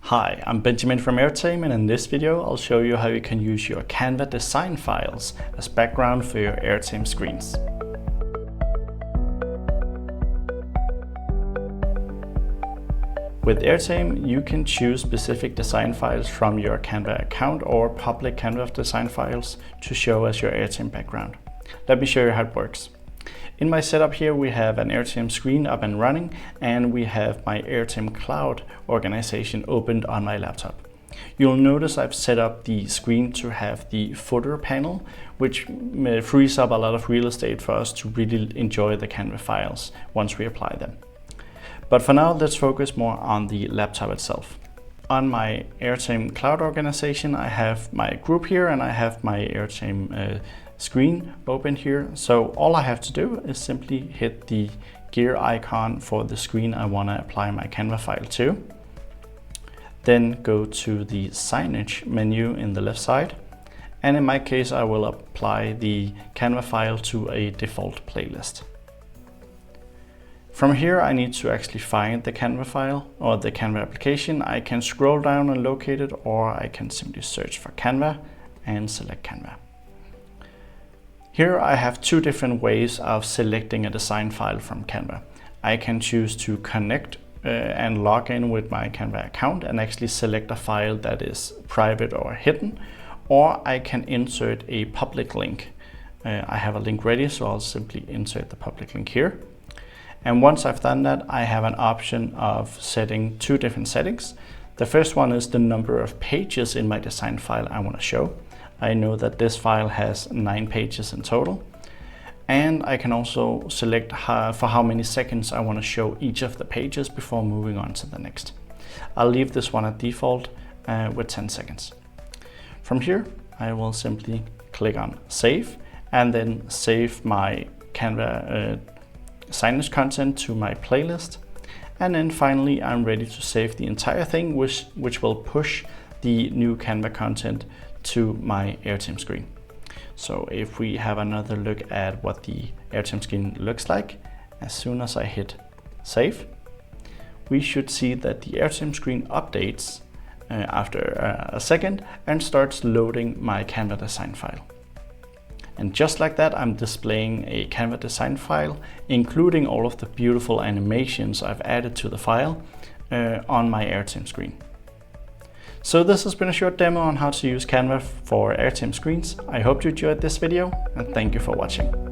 Hi, I'm Benjamin from Airtame, and in this video I'll show you how you can use your Canva design files as background for your Airtame screens. With Airtame, you can choose specific design files from your Canva account or public Canva design files to show as your Airtame background. Let me show you how it works. In my setup here, we have an Airtame screen up and running, and we have my Airtame Cloud organization opened on my laptop. You'll notice I've set up the screen to have the footer panel, which frees up a lot of real estate for us to really enjoy the Canva files once we apply them. But for now, let's focus more on the laptop itself. On my Airtame Cloud organization, I have my group here and I have my Airtame screen open here. So all I have to do is simply hit the gear icon for the screen I want to apply my Canva file to. Then go to the Signage menu in the left side. And in my case, I will apply the Canva file to a default playlist. From here, I need to actually find the Canva file or the Canva application. I can scroll down and locate it, or I can simply search for Canva and select Canva. Here I have two different ways of selecting a design file from Canva. I can choose to connect and log in with my Canva account and actually select a file that is private or hidden, or I can insert a public link. I have a link ready, so I'll simply insert the public link here. And once I've done that, I have an option of setting two different settings. The first one is the number of pages in my design file I want to show. I know that this file has 9 pages in total. And I can also select for how many seconds I want to show each of the pages before moving on to the next. I'll leave this one at default with 10 seconds. From here, I will simply click on Save and then save my Canva signage content to my playlist. And then finally, I'm ready to save the entire thing, which will push the new Canva content to my Airtame screen. So if we have another look at what the Airtame screen looks like, as soon as I hit save, we should see that the Airtame screen updates after a second and starts loading my Canva design file. And just like that, I'm displaying a Canva design file, including all of the beautiful animations I've added to the file on my Airtame screen. So this has been a short demo on how to use Canva for Airtame screens. I hope you enjoyed this video, and thank you for watching.